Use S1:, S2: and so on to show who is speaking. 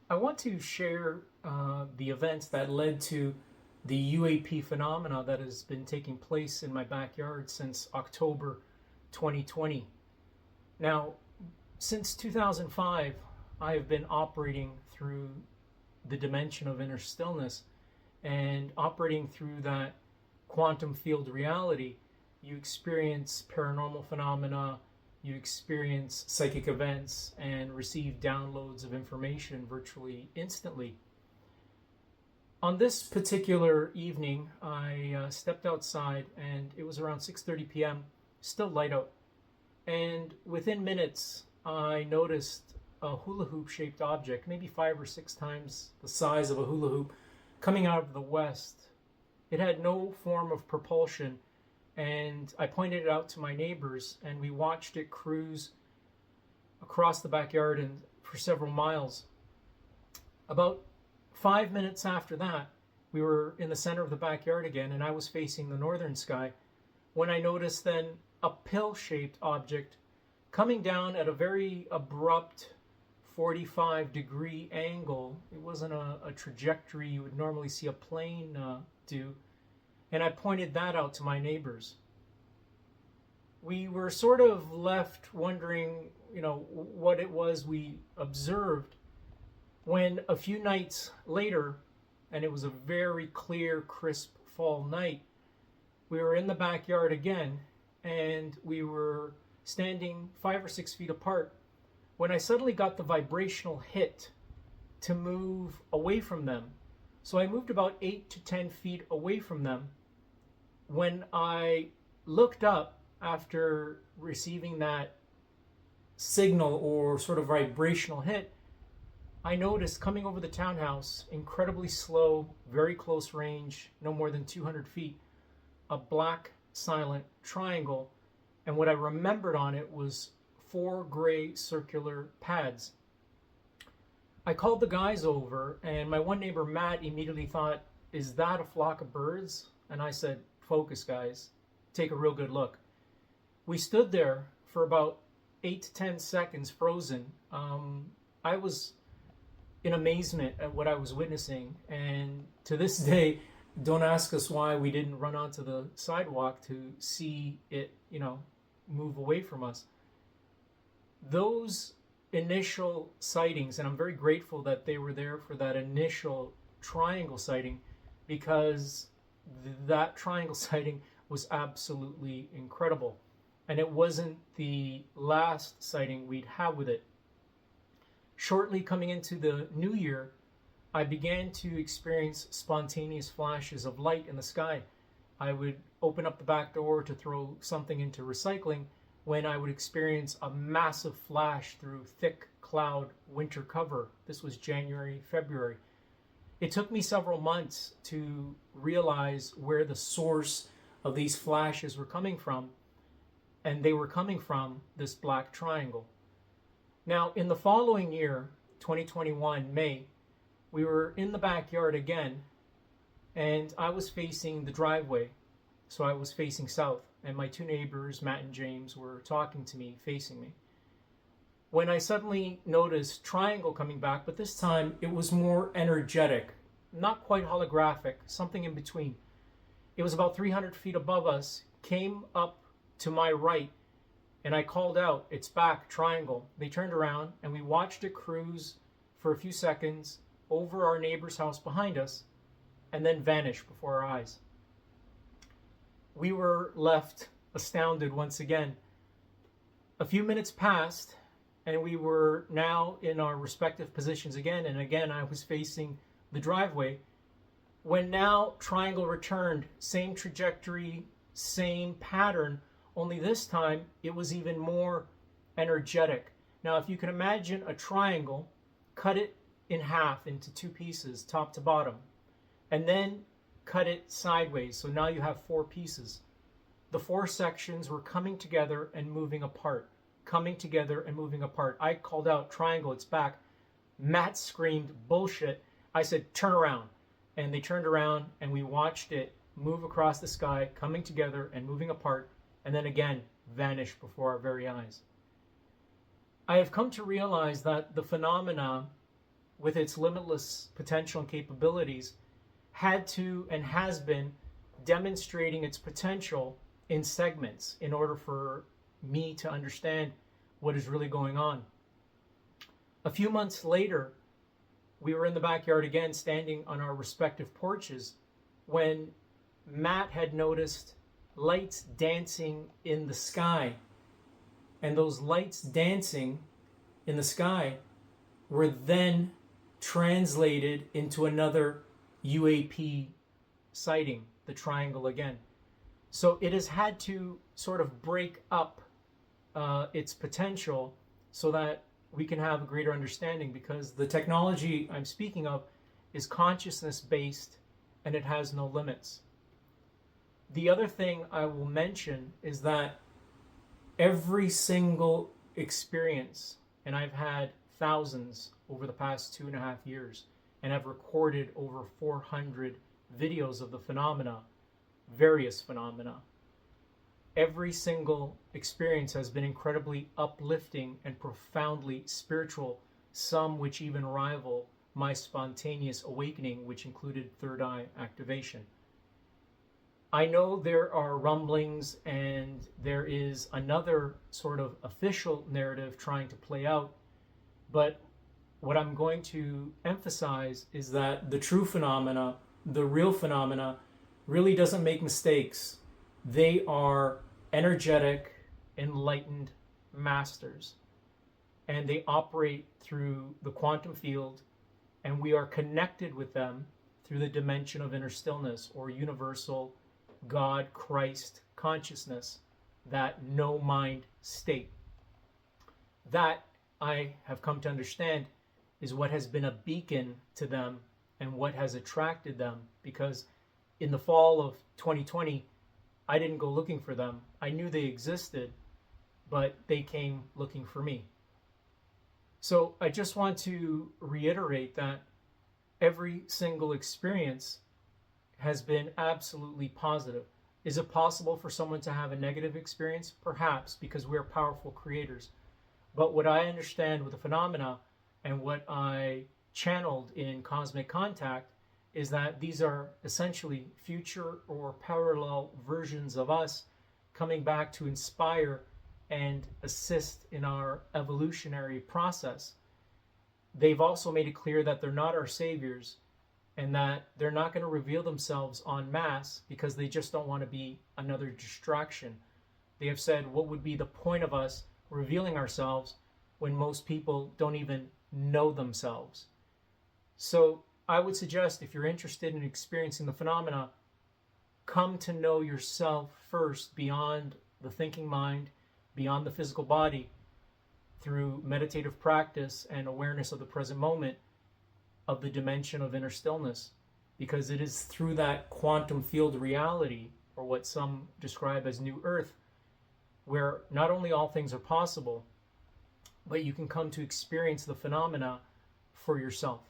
S1: I want to share the events that led to the UAP phenomena that has been taking place in my backyard since October 2020. Now, since 2005, I have been operating through the dimension of inner stillness and operating through that quantum field reality. You experience paranormal phenomena, you experience psychic events, and receive downloads of information virtually instantly. On this particular evening, I stepped outside, and it was around 6:30 p.m., still light out. And within minutes, I noticed a hula hoop shaped object, maybe 5 or 6 times the size of a hula hoop, coming out of the west. It had no form of propulsion, and I pointed it out to my neighbors, and we watched it cruise across the backyard and for several miles. About 5 minutes after that, we were in the center of the backyard again, and I was facing the northern sky when I noticed then a pill-shaped object coming down at a very abrupt 45-degree angle. It wasn't a trajectory you would normally see a plane do. And I pointed that out to my neighbors. We were sort of left wondering, what it was we observed when a few nights later, and it was a very clear, crisp fall night, we were in the backyard again, and we were standing 5 or 6 feet apart when I suddenly got the vibrational hit to move away from them. So I moved about 8 to 10 feet away from them. When I looked up after receiving that signal or sort of vibrational hit, I noticed coming over the townhouse, incredibly slow, very close range, no more than 200 feet, a black silent triangle. And what I remembered on it was 4 gray circular pads. I called the guys over, and my one neighbor, Matt, immediately thought, "Is that a flock of birds?" And I said, "Focus, guys. Take a real good look." We stood there for about 8 to 10 seconds, frozen. I was in amazement at what I was witnessing, and to this day, don't ask us why we didn't run onto the sidewalk to see it, move away from us. Those initial sightings, and I'm very grateful that they were there for that initial triangle sighting, because that triangle sighting was absolutely incredible. And it wasn't the last sighting we'd have with it. Shortly coming into the new year, I began to experience spontaneous flashes of light in the sky. I would open up the back door to throw something into recycling when I would experience a massive flash through thick cloud winter cover. This was January, February. It took me several months to realize where the source of these flashes were coming from, and they were coming from this black triangle. Now, in the following year, 2021, May, we were in the backyard again, and I was facing the driveway, so I was facing south, and my 2 neighbors, Matt and James, were talking to me, facing me. When I suddenly noticed triangle coming back, but this time it was more energetic, not quite holographic, something in between. It was about 300 feet above us, came up to my right, and I called out, "It's back, triangle." They turned around, and we watched it cruise for a few seconds over our neighbor's house behind us, and then vanish before our eyes. We were left astounded once again. A few minutes passed, and we were now in our respective positions again, and again I was facing the driveway, when now triangle returned, same trajectory, same pattern, only this time it was even more energetic. Now, if you can imagine a triangle, cut it in half into 2 pieces, top to bottom, and then cut it sideways, so now you have 4 pieces. The 4 sections were coming together and moving apart, coming together and moving apart. I called out, "Triangle, it's back." Matt screamed, "Bullshit." I said, "Turn around." And they turned around, and we watched it move across the sky, coming together and moving apart, and then again vanish before our very eyes. I have come to realize that the phenomena with its limitless potential and capabilities, had to and has been demonstrating its potential in segments in order for me to understand what is really going on. A few months later, we were in the backyard again, standing on our respective porches, when Matt had noticed lights dancing in the sky. And those lights dancing in the sky were then translated into another UAP sighting, the triangle again. So it has had to sort of break up its potential so that we can have a greater understanding, because the technology I'm speaking of is consciousness based and it has no limits. The other thing I will mention is that every single experience, and I've had thousands over the past 2.5 years, and I've recorded over 400 videos of the phenomena, various phenomena. Every single experience has been incredibly uplifting and profoundly spiritual, some which even rival my spontaneous awakening, which included third eye activation. I know there are rumblings and there is another sort of official narrative trying to play out, but what I'm going to emphasize is that the true phenomena, the real phenomena, really doesn't make mistakes. They are energetic, enlightened masters, and they operate through the quantum field, and we are connected with them through the dimension of inner stillness, or universal God, Christ consciousness, that no mind state. That, I have come to understand, is what has been a beacon to them and what has attracted them, because in the fall of 2020, I didn't go looking for them. I knew they existed, but they came looking for me. So I just want to reiterate that every single experience has been absolutely positive. Is it possible for someone to have a negative experience? Perhaps, because we're powerful creators. But what I understand with the phenomena and what I channeled in Cosmic Contact is that these are essentially future or parallel versions of us coming back to inspire and assist in our evolutionary process. They've also made it clear that they're not our saviors and that they're not going to reveal themselves en masse because they just don't want to be another distraction. They have said, what would be the point of us revealing ourselves when most people don't even know themselves? So I would suggest, if you're interested in experiencing the phenomena, come to know yourself first beyond the thinking mind, beyond the physical body, through meditative practice and awareness of the present moment, of the dimension of inner stillness, because it is through that quantum field reality, or what some describe as New Earth, where not only all things are possible, but you can come to experience the phenomena for yourself.